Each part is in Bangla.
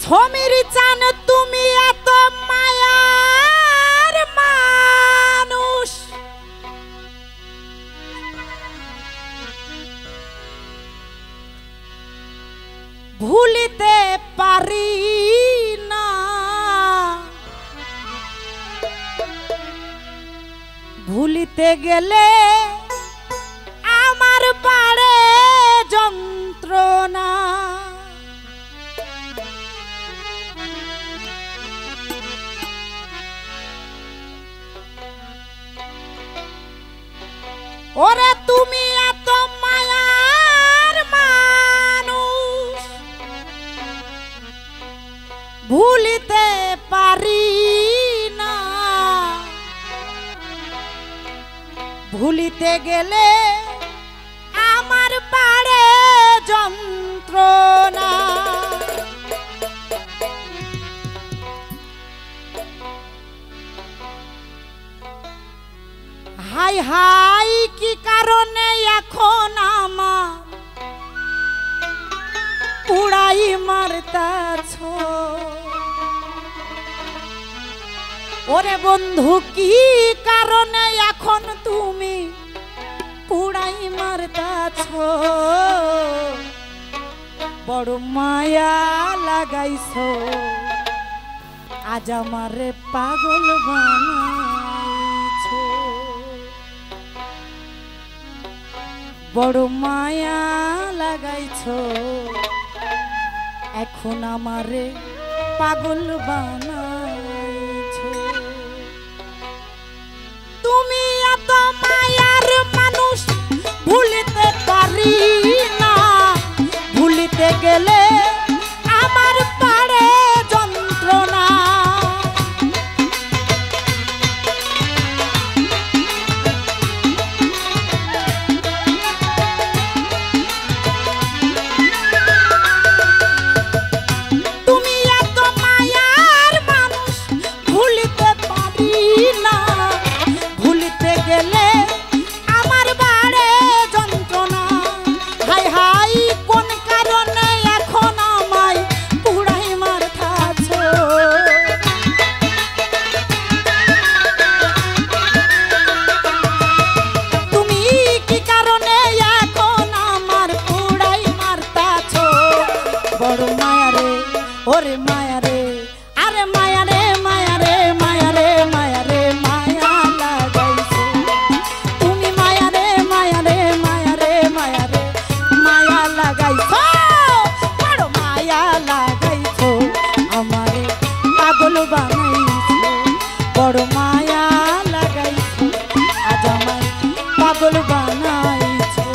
সমীর চান তুমি এত মায়ার মানুষ, ভুলিতে পারি না, ভুলিতে গেলে আমার বাড়ে যন্ত্রণা। ওরে তুমি এত মায়ার মানুষ, ভুলিতে পারি না, ভুলিতে গেলে আমার বাড়ে যন্ত্রণা। হাই হাই কি কারণে এখন আমার পুড়াই মারতাছ, ওরে বন্ধু কি কারণে এখন তুমি পুড়াই মারতাছ। বড় মায়া লাগাইছো আজ আমারে পাগল বানাইছো, বড় মায়া লাগাইছো এখন আমারে পাগল বানাইছো। তুমি এত মায়ার মানুষ, ভুলিতে পারি না, ভুলিতে গেলে আমার পাড়ে যন্ত্রণা। ওরে মায়া রে, আরে মায়া রে, মায়া রে, মায়া রে, মায়া রে, মায়া লাগাইছো তুমি, মায়া রে, মায়া রে, মায়া রে, মায়া রে, মায়া লাগাইছো, বড় মায়া লাগাইছো আমারে পাগল বানাইছো, বড় মায়া লাগাইছো আজ আমায় পাগল বানাইছো।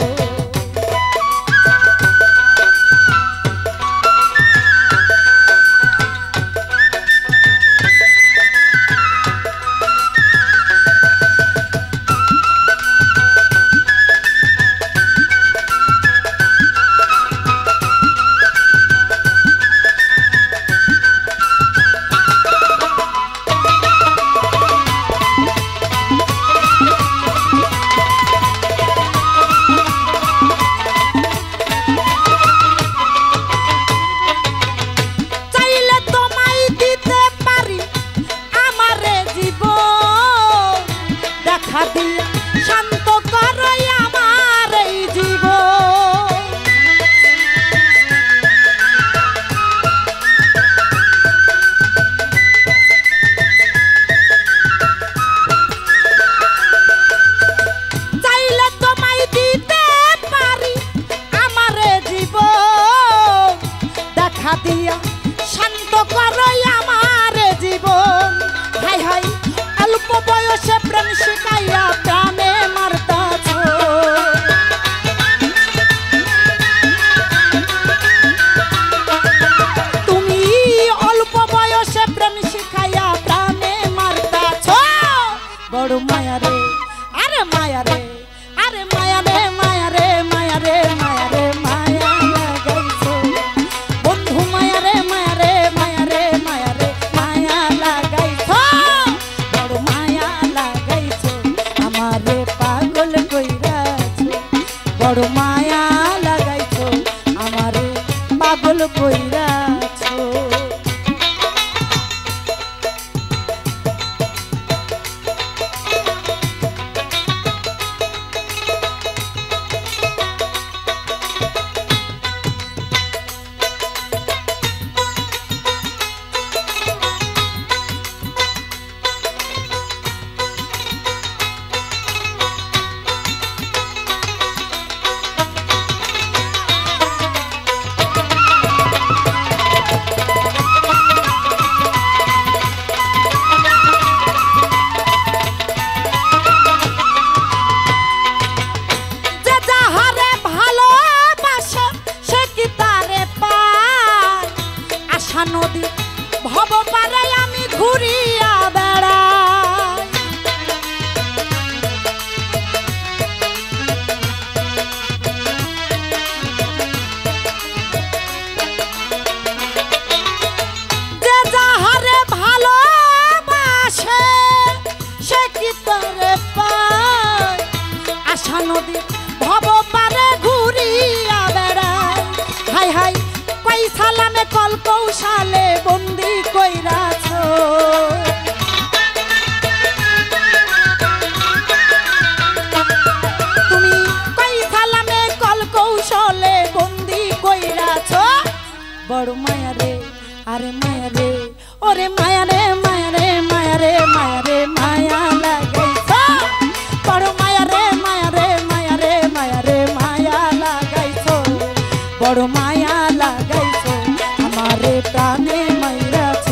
শান্ত করো আমার এই জীবন, চাইলে তোমায় দিতে পারি আমার জীবন, দেখা দিয়া শান্ত করো আমার জীবন। হাই হাই অল্প বয়সে প্রেম শিখাইয়া প্রাণে মারতাছ, তুমি অল্প বয়সে প্রেম শিখাইয়া প্রাণে মারতাছ। বড় মায়া রে, আরে মায়া রে, আরে মায়া রে, মায়া রে, মায়া রে, মায়া রে, মায়া লাগাইছো বন্ধু, মায়া রে, মায়া রে, মায়া রে, মায়া রে, মায়া লাগাইছো, বড় মায়া লাগাইছো আমারে আশা নদী ভব পারে আমি ঘুরিয়া বেড়াই। যে যাহারে ভালোবাসে সে কি তারে পায়, আশা নদী ভব পারে ঘুরিয়া বেড়াই। হাই হাই কই সালামে কল কৌশালে বন্দি কইরাছ, তুমি কই সালামে কল কৌশলে বন্দি কইরাছ। বড় মায়া রে আরে মায়া রে ওরে মায়া রে মায়া রে মায়া রে মায়া রে মায়া লাগাইছ। বড় মায়া রে মায়া রে মায়া রে মায়া রে মায়া লাগাইছ। বড় মায়া লাগাইছ আমারে প্রাণে মাইরাছ।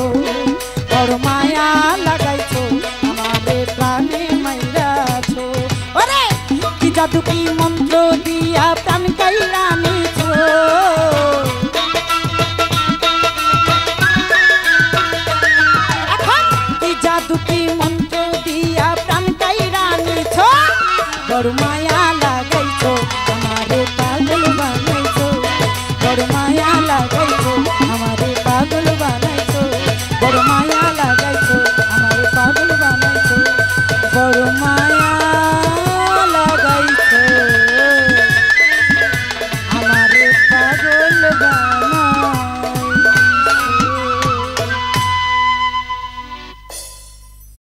বড় মায়া লাগাইছ আমারে প্রাণে মাইরাছ। ওরে কি জাদু কি মন্ত্র দিয়া প্রাণ কাইরা নিছ। এখন কি জাদু কি মন্ত্র দিয়া প্রাণ কাইরা নিছ। বড় মায়া লাগাইছ আমারে পাগল বানাইছ। বড় মায়া লাগাইছ আমারে পাগল বানাইছ। বড় মায়া